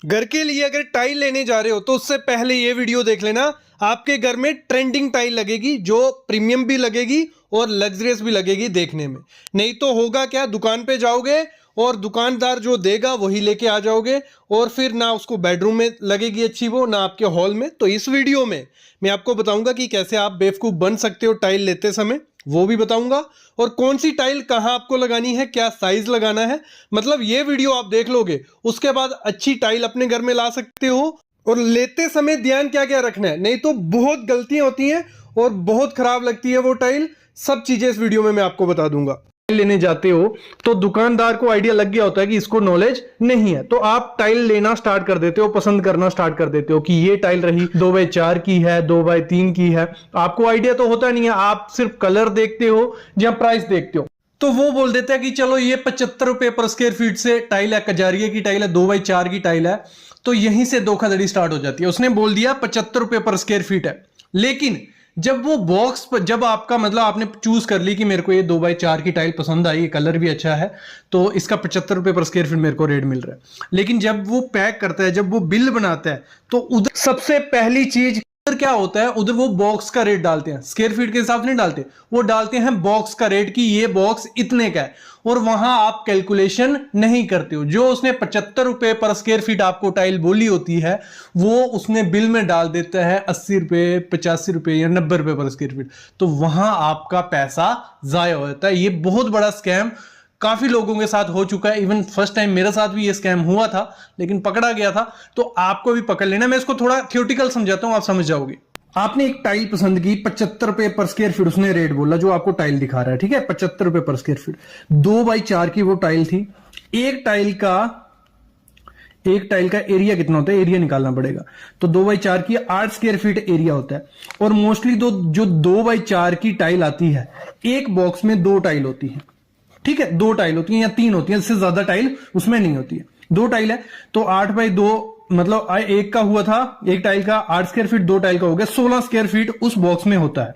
घर के लिए अगर टाइल लेने जा रहे हो तो उससे पहले ये वीडियो देख लेना। आपके घर में ट्रेंडिंग टाइल लगेगी जो प्रीमियम भी लगेगी और लग्जरियस भी लगेगी देखने में। नहीं तो होगा क्या, दुकान पे जाओगे और दुकानदार जो देगा वही लेके आ जाओगे और फिर ना उसको बेडरूम में लगेगी अच्छी वो, ना आपके हॉल में। तो इस वीडियो में मैं आपको बताऊंगा कि कैसे आप बेवकूफ़ बन सकते हो टाइल लेते समय, वो भी बताऊंगा। और कौन सी टाइल कहाँ आपको लगानी है, क्या साइज लगाना है, मतलब ये वीडियो आप देख लोगे उसके बाद अच्छी टाइल अपने घर में ला सकते हो। और लेते समय ध्यान क्या क्या रखना है, नहीं तो बहुत गलतियां होती हैं और बहुत खराब लगती है वो टाइल। सब चीजें इस वीडियो में मैं आपको बता दूंगा। टाइल लेने जाते हो तो दुकानदार को आइडिया लग गया होता है कि इसको नॉलेज नहीं है, तो आप टाइल लेना स्टार्ट कर देते हो, पसंद करना स्टार्ट कर देते हो कि ये टाइल रही 2x4 की है, 2x3 की है। आपको आइडिया तो होता नहीं है, आप सिर्फ कलर देखते हो या प्राइस देखते हो। तो वो बोल देता है कि चलो ये 75 रुपए पर स्क्वायर फीट से टाइल है, कजारिया की टाइल है, 2x4 की टाइल है। तो यहीं से धोखाधड़ी स्टार्ट हो जाती है। उसने बोल दिया 75 रुपए पर स्क्वायर फीट है, लेकिन जब वो बॉक्स पर, जब आपका मतलब आपने चूज कर ली कि मेरे को ये 2x4 की टाइल पसंद आई, कलर भी अच्छा है, तो इसका 75 रुपए पर स्क्वायर फीट मेरे को रेट मिल रहा है। लेकिन जब वो पैक करता है, जब वो बिल बनाता है, तो उधर सबसे पहली चीज उधर क्या होता है, उधर वो बॉक्स का रेट डालते हैं, स्क्वायर फीट के हिसाब से नहीं डालते, वो डालते हैं बॉक्स का रेट कि ये बॉक्स इतने का है। और वहां आप कैलकुलेशन नहीं करते हो, जो उसने 75 रुपए पर स्क्वायर फीट आपको टाइल बोली होती है वो उसने बिल में डाल देता है 80 रुपए, 85 रुपए या 90 रुपए पर स्क्वायर फीट। तो वहां आपका पैसा जाया हो जाता है। ये बहुत बड़ा स्कैम काफी लोगों के साथ हो चुका है। इवन फर्स्ट टाइम मेरे साथ भी ये स्कैम हुआ था, लेकिन पकड़ा गया था। तो आपको भी पकड़ लेना। मैं इसको थोड़ा थियोटिकल समझाता हूं, आप समझ जाओगे। आपने एक टाइल पसंद की, 75 रुपए पर स्क्वायर फीट उसने रेट बोला जो आपको टाइल दिखा रहा है, ठीक है, 75 रुपए पर स्क्वायर फीट। 2x4 की वो टाइल थी। एक टाइल का एरिया कितना होता है, एरिया निकालना पड़ेगा। तो 2x4 की 8 स्क्वायर फीट एरिया होता है। और मोस्टली जो 2x4 की टाइल आती है, एक बॉक्स में 2 टाइल होती है, ठीक है, 2 टाइल होती है या 3 होती है, इससे ज्यादा टाइल उसमें नहीं होती है। 2 टाइल है तो 8x2, मतलब एक का हुआ था, एक टाइल का 8 स्क्वायर फीट, 2 टाइल का हो गया 16 स्क्वायर फीट उस बॉक्स में होता है।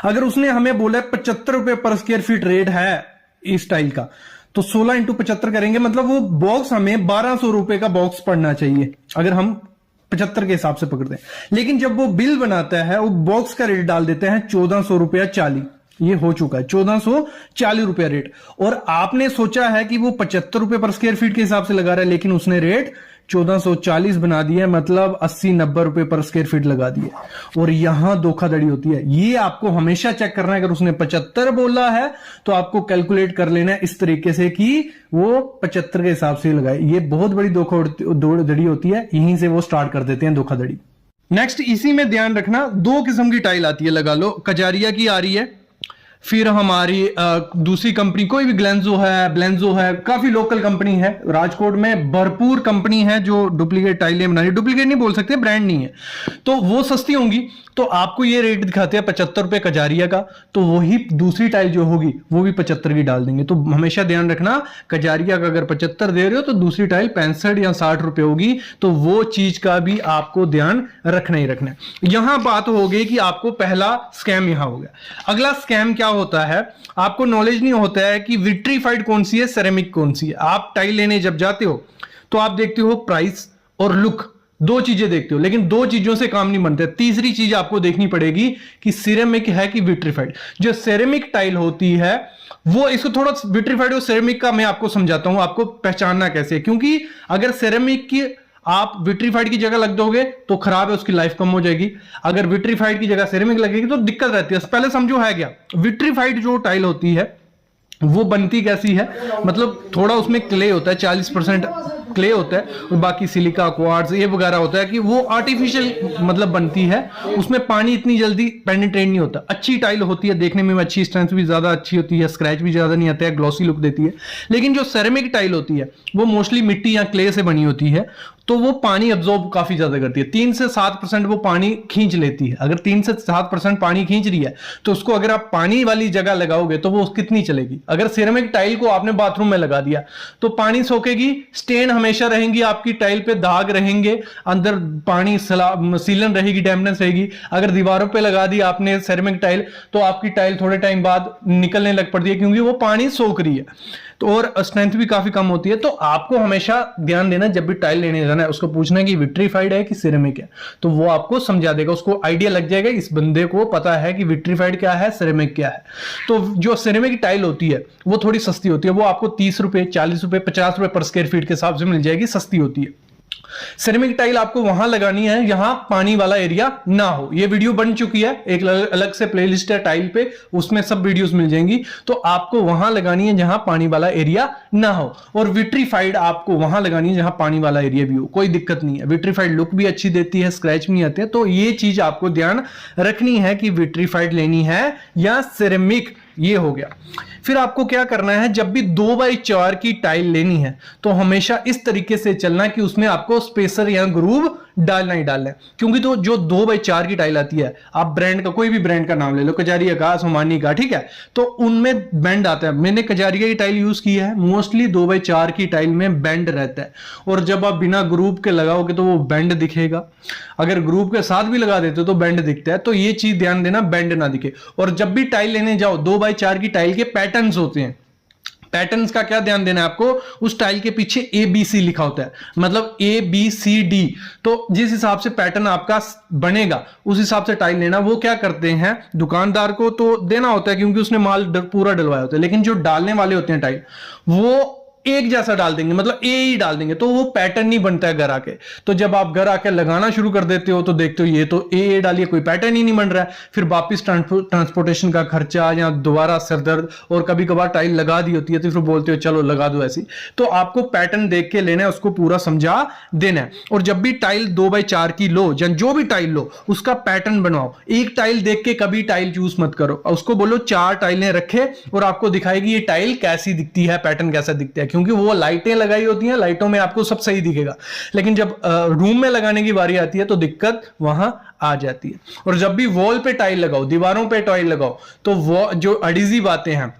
अगर उसने हमें बोला 75 रुपए पर स्क्वायर फीट रेट है इस टाइल का, तो 16 इंटू 75 करेंगे, मतलब वो बॉक्स हमें 1200 रुपए का बॉक्स पड़ना चाहिए अगर हम 75 के हिसाब से पकड़ते हैं। लेकिन जब वो बिल बनाता है, वो बॉक्स का रेट डाल देते हैं 1400 रुपया 40। ये हो चुका है 1440 रुपया रेट। और आपने सोचा है कि वो 75 रुपए पर स्क्वायर फीट के हिसाब से लगा रहा है, लेकिन उसने रेट 1440 बना दिया, मतलब 80-90 रुपए पर स्क्वायर फीट लगा दिया। और यहां धोखाधड़ी होती है। ये आपको हमेशा चेक करना है। अगर उसने 75 बोला है तो आपको कैलकुलेट कर लेना है इस तरीके से कि वो 75 के हिसाब से लगाए। ये बहुत बड़ी धोखाधड़ी होती है, यहीं से वो स्टार्ट कर देते हैं धोखाधड़ी। नेक्स्ट इसी में ध्यान रखना, 2 किस्म की टाइल आती है, लगा लो, कजारिया की आ रही है, फिर हमारी दूसरी कंपनी कोई भी ब्लेंजो है, काफी लोकल कंपनी है। राजकोट में भरपूर कंपनी है जो डुप्लीकेट टाइलें बना रही, डुप्लीकेट नहीं बोल सकते, ब्रांड नहीं है, तो वो सस्ती होंगी। तो आपको ये रेट दिखाते हैं 75 रुपए कजारिया का, तो वही दूसरी टाइल जो होगी वो भी 75 की डाल देंगे। तो हमेशा ध्यान रखना, कजारिया का अगर 75 दे रहे हो तो दूसरी टाइल 65 या 60 रुपए होगी। तो वो चीज का भी आपको ध्यान रखना ही रखना है। यहां बात हो गई कि आपको पहला स्कैम यहां हो गया। अगला स्कैम क्या होता है, आपको नॉलेज नहीं होता है कि विट्रीफाइड कौन सी है, सेरेमिक कौन सी है। आप टाइल लेने जब जाते हो तो आप देखते हो प्राइस और लुक, 2 चीजें देखते हो, लेकिन 2 चीजों से काम नहीं बनता। तीसरी चीज आपको देखनी पड़ेगी कि सिरेमिक है कि विट्रीफाइड। जो सेरेमिक टाइल होती है वो, इसको थोड़ा विट्रीफाइड और सेरेमिक का मैं आपको समझाता हूं, आपको पहचानना कैसे है। क्योंकि अगर सेरेमिक की आप विट्रीफाइड की जगह लग दोगे तो खराब है, उसकी लाइफ कम हो जाएगी। अगर विट्रीफाइड की जगह सेरेमिक लगेगी तो दिक्कत रहती है। पहले समझो है क्या, विट्रीफाइड जो टाइल होती है वो बनती कैसी है, मतलब थोड़ा उसमें क्ले होता है, 40% क्ले होता है और बाकी सिलिका, क्वार्ट्ज ये वगैरह होता है कि वो आर्टिफिशियल मतलब बनती है। उसमें पानी इतनी जल्दी पेनिट्रेट नहीं होता। अच्छी टाइल होती है, देखने में अच्छी, स्ट्रेंथ भी ज्यादा अच्छी होती है, स्क्रैच भी ज्यादा नहीं आता है, ग्लॉसी लुक देती है। लेकिन जो सेरेमिक टाइल होती है वो मोस्टली मिट्टी या क्ले से बनी होती है, तो वो पानी अब्जॉर्ब काफी ज्यादा करती है। 3 से 7% वो पानी खींच लेती है। अगर 3 से 7% पानी खींच रही है तो उसको अगर आप पानी वाली जगह लगाओगे तो वो कितनी चलेगी। अगर सिरेमिक टाइल को आपने बाथरूम में लगा दिया तो पानी सोखेगी, स्टेन हमेशा रहेंगी आपकी टाइल पे, दाग रहेंगे, अंदर पानी सीलन रहेगी, डैम्पनेस रहेगी। अगर दीवारों पे लगा दी आपने सिरेमिक टाइल तो आपकी टाइल थोड़े टाइम बाद निकलने लग पड़ती है, क्योंकि वो पानी सोख रही है। तो और स्ट्रेंथ भी काफी कम होती है। तो आपको हमेशा ध्यान देना, जब भी टाइल लेने जाना है उसको पूछना है कि विट्रीफाइड है कि सिरेमिक है, तो वो आपको समझा देगा, उसको आइडिया लग जाएगा, इस बंदे को पता है कि विट्रीफाइड क्या है, सिरेमिक क्या है। तो जो सिरेमिक की टाइल होती है वो थोड़ी सस्ती होती है, वो आपको 30 रुपए, 40 रुपए, 50 रुपए पर स्क्वायर फीट के हिसाब से मिल जाएगी, सस्ती होती है। सिरेमिक टाइल आपको वहां लगानी है जहां पानी वाला एरिया ना हो। ये वीडियो बन चुकी है, एक अलग से प्लेलिस्ट है टाइल पे, उसमें सब वीडियोस मिल जाएंगी। तो आपको वहां लगानी है जहां पानी वाला एरिया ना हो, और विट्रीफाइड आपको वहां लगानी है जहां पानी वाला एरिया भी हो, कोई दिक्कत नहीं है। विट्रीफाइड लुक भी अच्छी देती है, स्क्रैच भी नहीं आते हैं। तो ये चीज आपको ध्यान रखनी है कि विट्रीफाइड लेनी है या सिरेमिक, ये हो गया। फिर आपको क्या करना है, जब भी 2x4 की टाइल लेनी है तो हमेशा इस तरीके से चलना है कि उसमें आपको स्पेसर या ग्रूव डालना ही डालना है। क्योंकि तो जो 2x4 की टाइल आती है, आप ब्रांड का कोई भी ब्रांड का नाम ले लो, कजारिया का, सोमानी का, ठीक है, तो उनमें बेंड आता है। मैंने कजारिया की टाइल यूज की है, मोस्टली 2x4 की टाइल में बेंड रहता है, और जब आप बिना ग्रूव के लगाओगे तो वो बेंड दिखेगा, अगर ग्रूव के साथ भी लगा देते हो तो बेंड दिखता है। तो ये चीज ध्यान देना, बेंड ना दिखे। और जब भी टाइल लेने जाओ, 2x4 की टाइल के पैटर्न्स होते हैं, पैटर्न्स का क्या ध्यान देना है आपको, उस टाइल के पीछे ABC लिखा होता है, मतलब ABCD। तो जिस हिसाब से पैटर्न आपका बनेगा उस हिसाब से टाइल लेना। वो क्या करते हैं, दुकानदार को तो देना होता है क्योंकि उसने माल पूरा डलवाया होता है, लेकिन जो डालने वाले होते हैं टाइल, वो एक जैसा डाल देंगे, मतलब ए ही डाल देंगे, तो वो पैटर्न नहीं बनता है घर आके। तो जब आप घर आके लगाना शुरू कर देते हो तो देखते हो ये तो ए डालिए, कोई पैटर्न ही नहीं बन रहा है। फिर वापिस ट्रांसपोर्टेशन का खर्चा या दोबारा सिरदर्द, और कभी कभार टाइल लगा दी होती है तो फिर बोलते हो चलो लगा दो ऐसी। तो आपको पैटर्न देख के लेना है, उसको पूरा समझा देना है। और जब भी टाइल 2x4 की लो, जो भी टाइल लो, उसका पैटर्न बनवाओ। एक टाइल देख के कभी टाइल चूज मत करो, उसको बोलो 4 टाइलें रखे और आपको दिखाएगी ये टाइल कैसी दिखती है, पैटर्न कैसा दिखता है। क्योंकि वो लाइटें लगाई होती हैं, लाइटों में आपको सब सही दिखेगा, लेकिन जब रूम में लगाने की बारी आती है तो दिक्कत वहां आ जाती है। और जब भी वॉल पे टाइल लगाओ, दीवारों पे टाइल लगाओ, तो वो जो एडहेसिव आते हैं,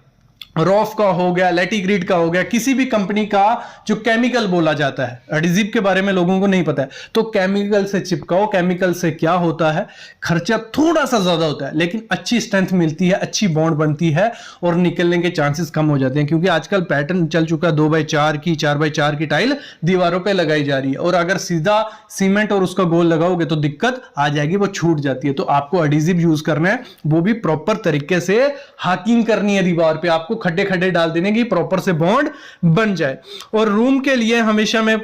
रॉफ का हो गया, लैटिग्रीड का हो गया, किसी भी कंपनी का जो केमिकल बोला जाता है, एडहेसिव के बारे में लोगों को नहीं पता है, तो केमिकल से चिपकाओ। केमिकल से क्या होता है, खर्चा थोड़ा सा ज्यादा होता है, लेकिन अच्छी स्ट्रेंथ मिलती है, अच्छी बॉन्ड बनती है, और निकलने के चांसेस कम हो जाते हैं। क्योंकि आजकल पैटर्न चल चुका है 2x4 की, 4x4 की टाइल दीवारों पर लगाई जा रही है, और अगर सीधा सीमेंट और उसका गोल लगाओगे तो दिक्कत आ जाएगी, वो छूट जाती है। तो आपको एडहेसिव यूज करना है, वो भी प्रॉपर तरीके से हाकिंग करनी है दीवार पे, आपको खड्डे खड्डे डाल देने की प्रॉपर से बॉन्ड बन जाए। और रूम के लिए हमेशा मैं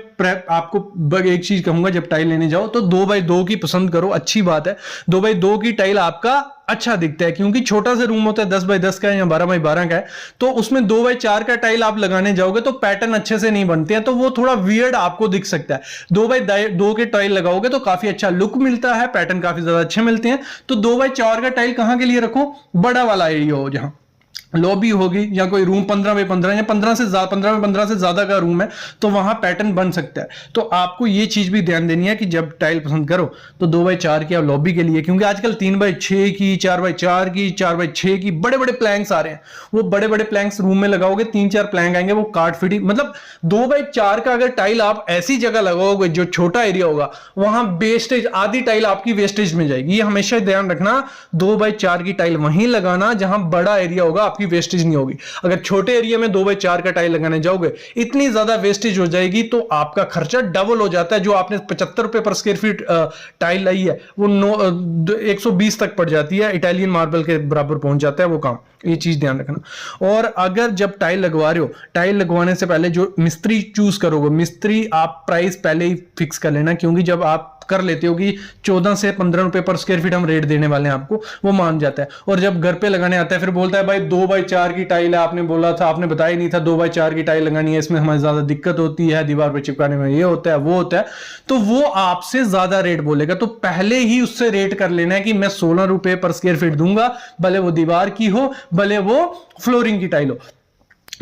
आपको एक चीज कहूंगा, जब टाइल लेने जाओ तो 2x2 की पसंद करो, अच्छी बात है। 2x2 की टाइल आपका अच्छा दिखता है, क्योंकि छोटा सा रूम होता है, 10x10 का या 12x12 का है, तो उसमें 2x4 का टाइल आप लगाने जाओगे तो पैटर्न अच्छे से नहीं बनते हैं, तो वो थोड़ा वियर्ड आपको दिख सकता है। 2x2 के टाइल लगाओगे तो काफी अच्छा लुक मिलता है, पैटर्न काफी ज्यादा अच्छे मिलते हैं। तो 2x4 का टाइल कहां के लिए रखो, बड़ा वाला एरिया हो, जहां लॉबी होगी या कोई रूम 15x15 या 15x15 से ज्यादा का रूम है, तो वहां पैटर्न बन सकता है। तो आपको ये चीज भी ध्यान देनी है कि जब टाइल पसंद करो तो 2x4 की लॉबी के लिए, क्योंकि आजकल 3x6 की, 4x4 की, 4x6 की बड़े बड़े प्लैंक्स आ रहे हैं। वो बड़े बड़े प्लैंक्स रूम में लगाओगे, 3-4 प्लैंक आएंगे, वो काट फिटी, मतलब 2x4 का अगर टाइल आप ऐसी जगह लगाओगे जो छोटा एरिया होगा, वहां वेस्टेज, आधी टाइल आपकी वेस्टेज में जाएगी। ये हमेशा ध्यान रखना, 2x4 की टाइल वहीं लगाना जहां बड़ा एरिया होगा, आपकी वेस्टेज नहीं होगी। अगर छोटे एरिया में 2x4 का टाइल लगाने जाओगे, इतनी ज्यादा वेस्टेज हो जाएगी, तो आपका खर्चा डबल हो जाता है। जो आपने 75 रुपए पर स्क्वायर फीट टाइल लाई है, वो 120 तक पड़ जाती है, इटालियन मार्बल के बराबर पहुंच जाता है वो काम। ये चीज ध्यान रखना। और अगर जब टाइल लगवा रहे हो, टाइल लगवाने से पहले जो मिस्त्री चूज करोगे, मिस्त्री आप प्राइस पहले ही फिक्स कर लेना, क्योंकि जब आप कर लेते हो कि 14 से 15 रुपए पर स्क्वायर फीट हम रेट देने वाले हैं आपको, वो मान जाता है। और जब घर पे लगाने आता है फिर बोलता है भाई 2x4 की टाइल है, आपने बोला था, आपने बताया नहीं था 2x4 की टाइल लगानी है, इसमें हमारी ज्यादा दिक्कत होती है, दीवार पे चिपकाने में ये होता है वो होता है, तो वो आपसे ज्यादा रेट बोलेगा। तो पहले ही उससे रेट कर लेना है कि मैं 16 रुपए पर स्क्वायर फीट दूंगा, भले वो दीवार की हो, भले वो फ्लोरिंग की टाइल हो।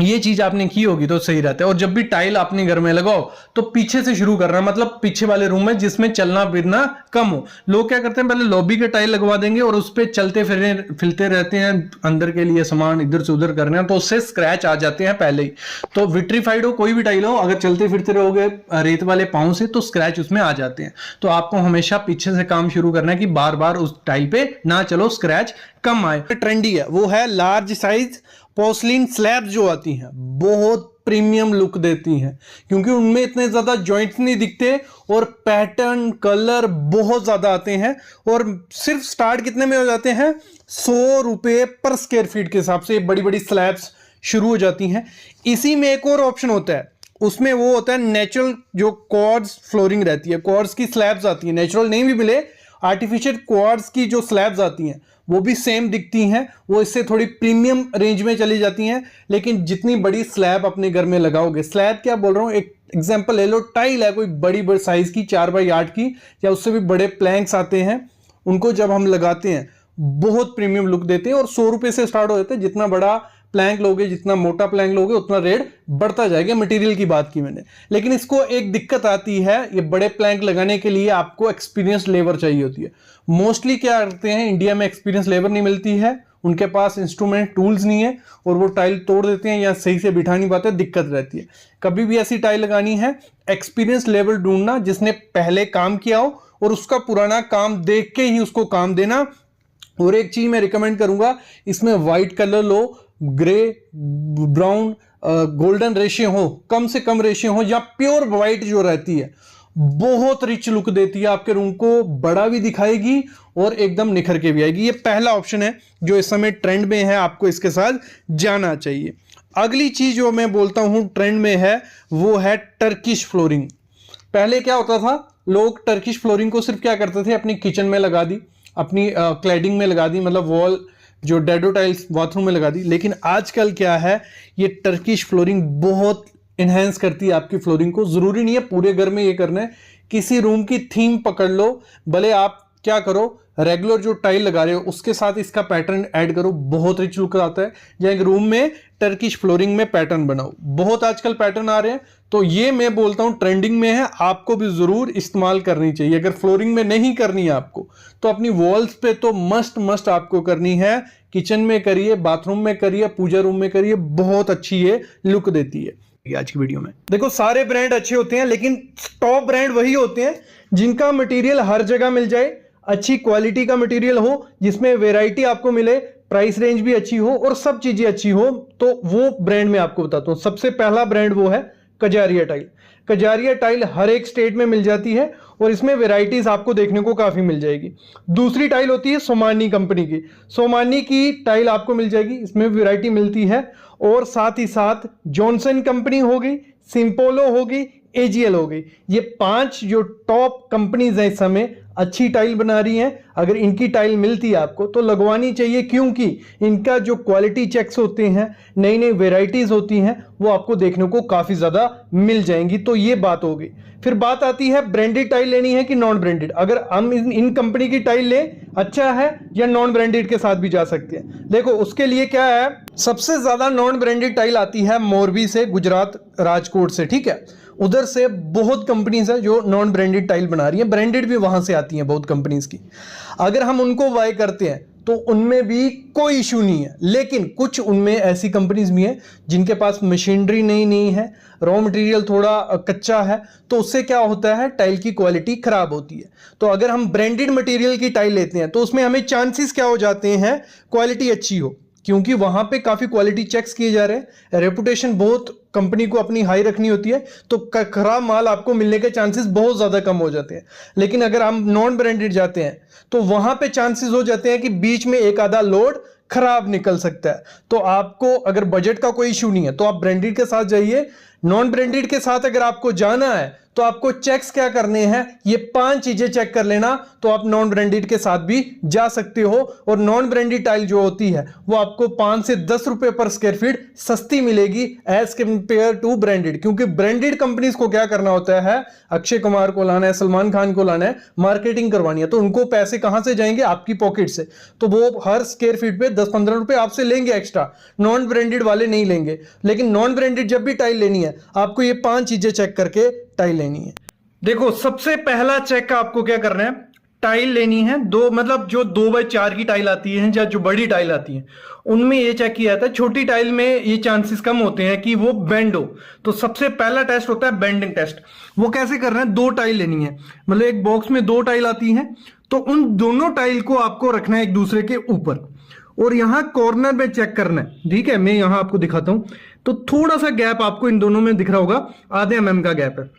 ये चीज आपने की होगी तो सही रहता है। और जब भी टाइल अपने घर में लगाओ तो पीछे से शुरू करना, मतलब पीछे वाले रूम में जिसमें चलना फिरना कम हो। लोग क्या करते हैं, पहले लॉबी के टाइल लगवा देंगे और उस पर चलते फिरते रहते हैं, अंदर के लिए सामान इधर से उधर करने हैं, तो उससे स्क्रैच आ जाते हैं पहले ही। तो विट्रीफाइड हो कोई भी टाइल हो, अगर चलते फिरते रहोगे रेत वाले पाँव से तो स्क्रैच उसमें आ जाते हैं। तो आपको हमेशा पीछे से काम शुरू करना है कि बार बार उस टाइल पे ना चलो, स्क्रैच कम आए। ट्रेंडी है वो है लार्ज साइज पोर्सलिन स्लैब जो आती हैं, बहुत प्रीमियम लुक देती हैं, क्योंकि उनमें इतने ज्यादा जॉइंट्स नहीं दिखते और पैटर्न कलर बहुत ज्यादा आते हैं। और सिर्फ स्टार्ट कितने में हो जाते हैं, 100 रुपए पर स्क्वायर फीट के हिसाब से बड़ी बड़ी स्लैब्स शुरू हो जाती हैं। इसी में एक और ऑप्शन होता है, उसमें वो होता है नेचुरल जो क्वार्ट्ज फ्लोरिंग रहती है, क्वार्ट्ज की स्लैब्स आती है, नेचुरल नहीं भी मिले आर्टिफिशियल क्वार्ट्ज की जो स्लैब्स आती हैं वो भी सेम दिखती हैं, वो इससे थोड़ी प्रीमियम रेंज में चली जाती हैं। लेकिन जितनी बड़ी स्लैब अपने घर में लगाओगे, स्लैब क्या बोल रहा हूं, एक एग्जांपल ले लो, टाइल है कोई बड़ी बड़ी साइज की 4x8 की या उससे भी बड़े प्लैंक्स आते हैं, उनको जब हम लगाते हैं बहुत प्रीमियम लुक देते हैं और 100 रुपए से स्टार्ट हो जाते हैं। जितना बड़ा प्लैंक लोगे, जितना मोटा प्लैंक लोगे, उतना रेट बढ़ता जाएगा। मटेरियल की बात की मैंने, लेकिन इसको एक दिक्कत आती है, ये बड़े प्लैंक लगाने के लिए आपको एक्सपीरियंस लेबर चाहिए होती है। मोस्टली क्या करते हैं, इंडिया में एक्सपीरियंस लेबर नहीं मिलती है, उनके पास इंस्ट्रूमेंट टूल्स नहीं है और वो टाइल तोड़ देते हैं या सही से बिठा नहीं पाते, दिक्कत रहती है। कभी भी ऐसी टाइल लगानी है, एक्सपीरियंस लेबर ढूंढना जिसने पहले काम किया हो और उसका पुराना काम देख के ही उसको काम देना। और एक चीज मैं रिकमेंड करूंगा, इसमें व्हाइट कलर लो, ग्रे, ब्राउन, गोल्डन रेशियो हो, कम से कम रेशियो हो, या प्योर व्हाइट जो रहती है बहुत रिच लुक देती है, आपके रूम को बड़ा भी दिखाएगी और एकदम निखर के भी आएगी। ये पहला ऑप्शन है जो इस समय ट्रेंड में है, आपको इसके साथ जाना चाहिए। अगली चीज जो मैं बोलता हूं ट्रेंड में है वो है टर्किश फ्लोरिंग। पहले क्या होता था, लोग टर्किश फ्लोरिंग को सिर्फ क्या करते थे, अपनी किचन में लगा दी, अपनी क्लैडिंग में लगा दी, मतलब वॉल जो डेडो टाइल्स बाथरूम में लगा दी। लेकिन आजकल क्या है, ये टर्किश फ्लोरिंग बहुत इनहेंस करती है आपकी फ्लोरिंग को। जरूरी नहीं है पूरे घर में ये करना है, किसी रूम की थीम पकड़ लो, भले आप क्या करो, रेगुलर जो टाइल लगा रहे हो उसके साथ इसका पैटर्न ऐड करो, बहुत रिच लुक आता है। या एक रूम में टर्किश फ्लोरिंग में पैटर्न बनाओ, बहुत आजकल पैटर्न आ रहे हैं, तो ये मैं बोलता हूं ट्रेंडिंग में है, आपको भी जरूर इस्तेमाल करनी चाहिए। अगर फ्लोरिंग में नहीं करनी है आपको, तो अपनी वॉल्स पे तो मस्ट आपको करनी है, किचन में करिए, बाथरूम में करिए, पूजा रूम में करिए, बहुत अच्छी ये लुक देती है। आज की वीडियो में देखो, सारे ब्रांड अच्छे होते हैं, लेकिन टॉप ब्रांड वही होते हैं जिनका मटेरियल हर जगह मिल जाए, अच्छी क्वालिटी का मटेरियल हो, जिसमें वैरायटी आपको मिले, प्राइस रेंज भी अच्छी हो और सब चीजें अच्छी हो, तो वो ब्रांड मैं आपको बताता हूं। सबसे पहला ब्रांड वो है कजारिया टाइल। कजारिया टाइल हर एक स्टेट में मिल जाती है और इसमें वैरायटीज आपको देखने को काफी मिल जाएगी। दूसरी टाइल होती है सोमानी कंपनी की, सोमानी की टाइल आपको मिल जाएगी, इसमें वैरायटी मिलती है। और साथ ही साथ जॉनसन कंपनी हो गई, सिंपोलो हो गई, एजीएल हो गई, ये 5 जो टॉप कंपनीज हैं इस समय अच्छी टाइल बना रही हैं। अगर इनकी टाइल मिलती है आपको तो लगवानी चाहिए, क्योंकि इनका जो क्वालिटी चेक्स होते हैं, नई नई वेराइटीज होती हैं, वो आपको देखने को काफी ज्यादा मिल जाएंगी। तो ये बात हो गई। फिर बात आती है ब्रांडेड टाइल लेनी है कि नॉन ब्रांडेड। अगर हम इन कंपनी की टाइल लें, अच्छा है, या नॉन ब्रांडेड के साथ भी जा सकते हैं। देखो उसके लिए क्या है, सबसे ज्यादा नॉन ब्रांडेड टाइल आती है मोरबी से, गुजरात, राजकोट से, ठीक है। उधर से बहुत कंपनीज है जो नॉन ब्रांडेड टाइल बना रही है, ब्रांडेड भी वहां से आती हैं बहुत कंपनीज की। अगर हम उनको बाय करते हैं तो उनमें भी कोई इशू नहीं है, लेकिन कुछ उनमें ऐसी कंपनीज भी हैं जिनके पास मशीनरी नहीं है, रॉ मटेरियल थोड़ा कच्चा है, तो उससे क्या होता है, टाइल की क्वालिटी खराब होती है। तो अगर हम ब्रांडेड मटेरियल की टाइल लेते हैं तो उसमें हमें चांसेस क्या हो जाते हैं, क्वालिटी अच्छी हो, क्योंकि वहां पे काफी क्वालिटी चेक्स किए जा रहे हैं, रेपुटेशन बहुत कंपनी को अपनी हाई रखनी होती है, तो खराब माल आपको मिलने के चांसेस बहुत ज्यादा कम हो जाते हैं। लेकिन अगर हम नॉन ब्रांडेड जाते हैं तो वहां पे चांसेस हो जाते हैं कि बीच में एक आधा लोड खराब निकल सकता है। तो आपको अगर बजट का कोई इशू नहीं है तो आप ब्रांडेड के साथ जाइए। नॉन ब्रांडेड के साथ अगर आपको जाना है तो आपको चेक्स क्या करने हैं, ये 5 चीजें चेक कर लेना, तो आप नॉन ब्रांडेड के साथ भी जा सकते हो। और नॉन ब्रांडेड टाइल जो होती है वो आपको 5 से 10 रुपए पर स्क्वायर फीट सस्ती मिलेगी एज कंपेयर टू ब्रांडेड। क्योंकि ब्रांडेड कंपनीज को क्या करना होता है, अक्षय कुमार को लाना है, सलमान खान को लाना है, मार्केटिंग करवानी है, तो उनको पैसे कहां से जाएंगे, आपकी पॉकेट से। तो वो हर स्क्वायर फीट पे 10-15 रुपए आपसे लेंगे एक्स्ट्रा, नॉन ब्रांडेड वाले नहीं लेंगे। लेकिन नॉन ब्रांडेड जब भी टाइल लेनी है, आपको ये 5 चीजें चेक करके टाइल लेनी है। देखो सबसे पहला चेक आपको क्या करना है, टाइल लेनी है दो, मतलब जो 2x4 की टाइल आती है या जो बड़ी टाइल आती है उनमें ये चेक किया जाता है। छोटी टाइल में ये चांसेस कम होते हैं कि वो बेंड हो। तो सबसे पहला टेस्ट होता है बेंडिंग टेस्ट। वो कैसे करना है, 2 टाइल लेनी है, मतलब एक बॉक्स में 2 टाइल आती हैं, तो उन दोनों टाइल को आपको रखना है एक दूसरे के ऊपर। और यहां कॉर्नर में चेक करना है, ठीक है। मैं यहां आपको दिखाता हूं, तो थोड़ा सा गैप आपको इन दोनों में दिख रहा होगा, आधे mm का गैप है।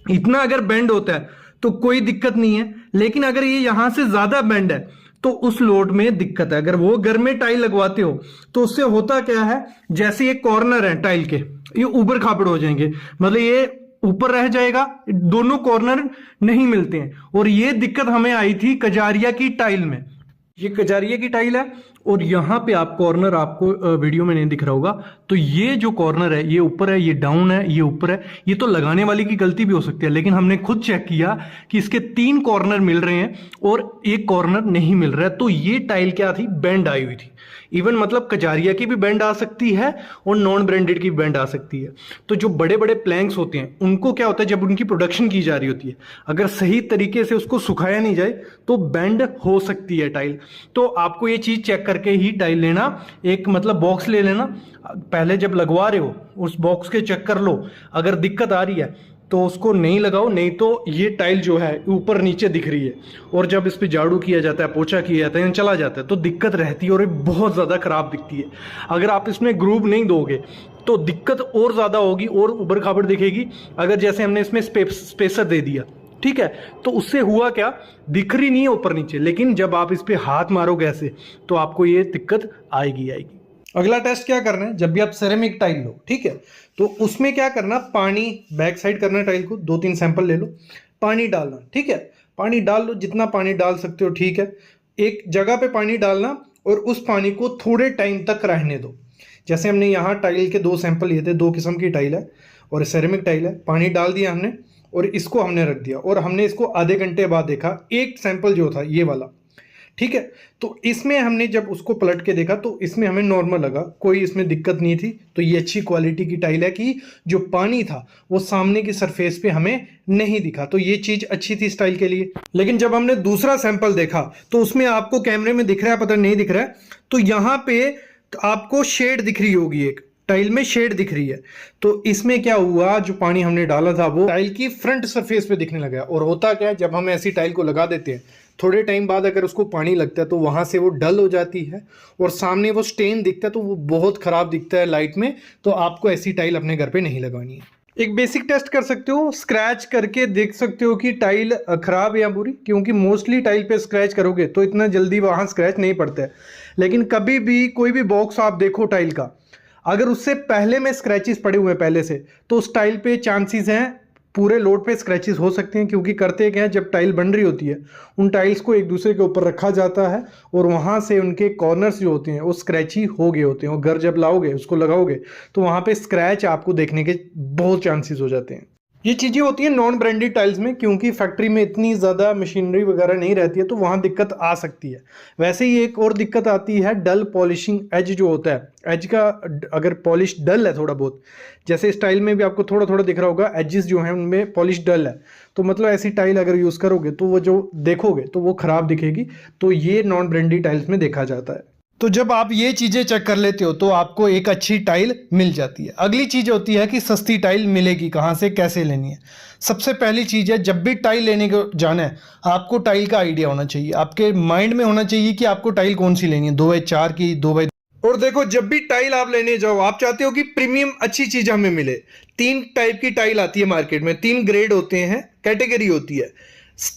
इतना अगर बेंड होता है तो कोई दिक्कत नहीं है, लेकिन अगर ये यहां से ज्यादा बेंड है तो उस लोड में दिक्कत है। अगर वो घर में टाइल लगवाते हो तो उससे होता क्या है, जैसे ये कॉर्नर है टाइल के, ये ऊबड़ खाबड़ हो जाएंगे, मतलब ये ऊपर रह जाएगा, दोनों कॉर्नर नहीं मिलते हैं। और ये दिक्कत हमें आई थी कजारिया की टाइल में। ये कजारिया की टाइल है और यहां पे आप कॉर्नर आपको वीडियो में नहीं दिख रहा होगा, तो ये जो कॉर्नर है ये ऊपर है, ये डाउन है, ये ऊपर है। ये तो लगाने वाले की गलती भी हो सकती है, लेकिन हमने खुद चेक किया कि इसके 3 कॉर्नर मिल रहे हैं और एक कॉर्नर नहीं मिल रहा है। तो ये टाइल क्या थी, बैंड आई हुई थी। इवन मतलब कजारिया की भी बैंड आ सकती है और नॉन ब्रांडेड की बैंड आ सकती है। तो जो बड़े बड़े प्लैंक्स होते हैं उनको क्या होता है, जब उनकी प्रोडक्शन की जा रही होती है, अगर सही तरीके से उसको सुखाया नहीं जाए तो बैंड हो सकती है टाइल। तो आपको ये चीज चेक करके ही टाइल लेना। एक मतलब बॉक्स ले लेना, पहले जब लगवा रहे हो उस बॉक्स के चेक कर लो, अगर दिक्कत आ रही है तो उसको नहीं लगाओ, नहीं तो ये टाइल जो है ऊपर नीचे दिख रही है और जब इस पे झाड़ू किया जाता है, पोछा किया जाता है, चला जाता है तो दिक्कत रहती है और ये बहुत ज़्यादा खराब दिखती है। अगर आप इसमें ग्रूव नहीं दोगे तो दिक्कत और ज़्यादा होगी और उबड़ खाबड़ दिखेगी। अगर जैसे हमने इसमें स्पेसर दे दिया, ठीक है, तो उससे हुआ क्या, दिख रही नहीं है ऊपर नीचे, लेकिन जब आप इस पे हाथ मारोगे ऐसे तो आपको ये दिक्कत आएगी। अगला टेस्ट क्या करना है, जब भी आप सेरेमिक टाइल लो, ठीक है, तो उसमें क्या करना, पानी बैक साइड करना टाइल को, 2-3 सैंपल ले लो, पानी डालना, ठीक है, पानी डाल लो, जितना पानी डाल सकते हो, ठीक है। एक जगह पे पानी डालना और उस पानी को थोड़े टाइम तक रहने दो। जैसे हमने यहाँ टाइल के 2 सैंपल लिए थे, 2 किस्म की टाइल है और सेरेमिक टाइल है, पानी डाल दिया हमने और इसको हमने रख दिया और हमने इसको आधे घंटे बाद देखा, एक सैंपल जो था ये वाला, ठीक है, तो इसमें हमने जब उसको पलट के देखा तो इसमें हमें नॉर्मल लगा, कोई इसमें दिक्कत नहीं थी। तो ये अच्छी क्वालिटी की टाइल है कि जो पानी था वो सामने की सरफेस पे हमें नहीं दिखा, तो ये चीज अच्छी थी इस टाइल के लिए। लेकिन जब हमने दूसरा सैंपल देखा तो उसमें आपको कैमरे में दिख रहा है, पता नहीं दिख रहा है, तो यहाँ पे आपको शेड दिख रही होगी, एक टाइल में शेड दिख रही है। तो इसमें क्या हुआ, जो पानी हमने डाला था वो टाइल की फ्रंट सरफेस पे दिखने लगा। और होता क्या है, जब हम ऐसी टाइल को लगा देते हैं थोड़े टाइम बाद अगर उसको पानी लगता है तो वहां से वो डल हो जाती है और सामने वो स्टेन दिखता है, तो वो बहुत खराब दिखता है लाइट में। तो आपको ऐसी टाइल अपने घर पे नहीं लगानी है। एक बेसिक टेस्ट कर सकते हो, स्क्रैच करके देख सकते हो कि टाइल खराब है या बुरी, क्योंकि मोस्टली टाइल पे स्क्रैच करोगे तो इतना जल्दी वहां स्क्रैच नहीं पड़ता है। लेकिन कभी भी कोई भी बॉक्स आप देखो टाइल का, अगर उससे पहले में स्क्रैचेस पड़े हुए हैं पहले से, तो उस टाइल पे चांसेस हैं पूरे लोड पे स्क्रैचेस हो सकते हैं। क्योंकि करते क्या है, जब टाइल बन रही होती है उन टाइल्स को एक दूसरे के ऊपर रखा जाता है और वहां से उनके कॉर्नर्स जो होते हैं वो स्क्रैची हो गए होते हैं, और घर जब लाओगे उसको लगाओगे तो वहां पे स्क्रैच आपको देखने के बहुत चांसेस हो जाते हैं। ये चीज़ें होती हैं नॉन ब्रांडेड टाइल्स में, क्योंकि फैक्ट्री में इतनी ज़्यादा मशीनरी वगैरह नहीं रहती है, तो वहाँ दिक्कत आ सकती है। वैसे ही एक और दिक्कत आती है डल पॉलिशिंग एज जो होता है, एज का अगर पॉलिश डल है थोड़ा बहुत, जैसे इस टाइल में भी आपको थोड़ा थोड़ा दिख रहा होगा, एजेस जो हैं उनमें पॉलिश डल है, तो मतलब ऐसी टाइल अगर यूज़ करोगे तो वो जो देखोगे तो वो ख़राब दिखेगी। तो ये नॉन ब्रांडेड टाइल्स में देखा जाता है। तो जब आप ये चीज़ें चेक कर लेते हो तो आपको एक अच्छी टाइल मिल जाती है। अगली चीज़ होती है कि सस्ती टाइल मिलेगी कहाँ से, कैसे लेनी है। सबसे पहली चीज़ है, जब भी टाइल लेने को जाना है आपको टाइल का आइडिया होना चाहिए, आपके माइंड में होना चाहिए कि आपको टाइल कौन सी लेनी है, 2x4 की, 2x। और देखो, जब भी टाइल आप लेने जाओ आप चाहते हो कि प्रीमियम अच्छी चीज हमें मिले। 3 टाइप की टाइल आती है मार्केट में, 3 ग्रेड होते हैं, कैटेगरी होती है।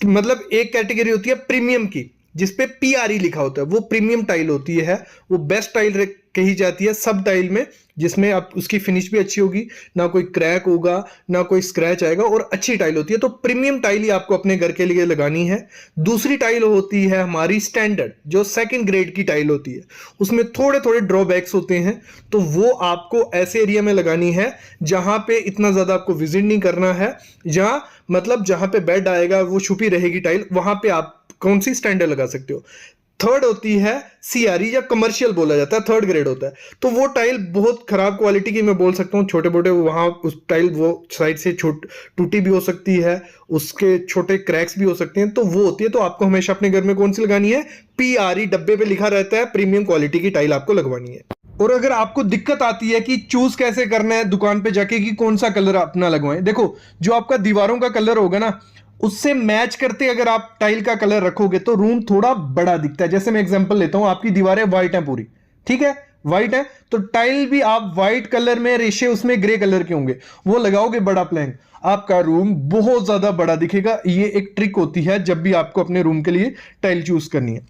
मतलब एक कैटेगरी होती है प्रीमियम की, जिसपे PRE लिखा होता है, वो प्रीमियम टाइल होती है, वो बेस्ट टाइल कही जाती है सब टाइल में, जिसमें आप उसकी फिनिश भी अच्छी होगी, ना कोई क्रैक होगा ना कोई स्क्रैच आएगा, और अच्छी टाइल होती है। तो प्रीमियम टाइल ही आपको अपने घर के लिए लगानी है। दूसरी टाइल होती है हमारी स्टैंडर्ड, जो 2nd ग्रेड की टाइल होती है, उसमें थोड़े थोड़े ड्रॉबैक्स होते हैं, तो वो आपको ऐसे एरिया में लगानी है जहां पे इतना ज्यादा आपको विजिट नहीं करना है, जहां मतलब जहां पे बेड आएगा वो छुपी रहेगी टाइल, वहां पे आप कौन सी स्टैंडर्ड लगा सकते हो। थर्ड होती है CRE या कमर्शियल बोला जाता है, 3rd ग्रेड होता है। तो वो टाइल बहुत खराब क्वालिटी की, मैं बोल सकता हूँ, छोटे मोटे वहां उस टाइल वो साइड से टूटी भी हो सकती है, उसके छोटे क्रैक्स भी हो सकते हैं, तो वो होती है। तो आपको हमेशा अपने घर में कौन सी लगानी है, PRE डब्बे पे लिखा रहता है, प्रीमियम क्वालिटी की टाइल आपको लगवानी है। और अगर आपको दिक्कत आती है कि चूज कैसे करना है दुकान पे जाके कि कौन सा कलर अपना लगवाएं, देखो जो आपका दीवारों का कलर होगा ना उससे मैच करते अगर आप टाइल का कलर रखोगे तो रूम थोड़ा बड़ा दिखता है। जैसे मैं एग्जांपल लेता हूं, आपकी दीवारें व्हाइट हैं पूरी, ठीक है, व्हाइट है, तो टाइल भी आप व्हाइट कलर में, रेशे उसमें ग्रे कलर के होंगे, वो लगाओगे बड़ा प्लैंक, आपका रूम बहुत ज्यादा बड़ा दिखेगा। ये एक ट्रिक होती है जब भी आपको अपने रूम के लिए टाइल चूज करनी है।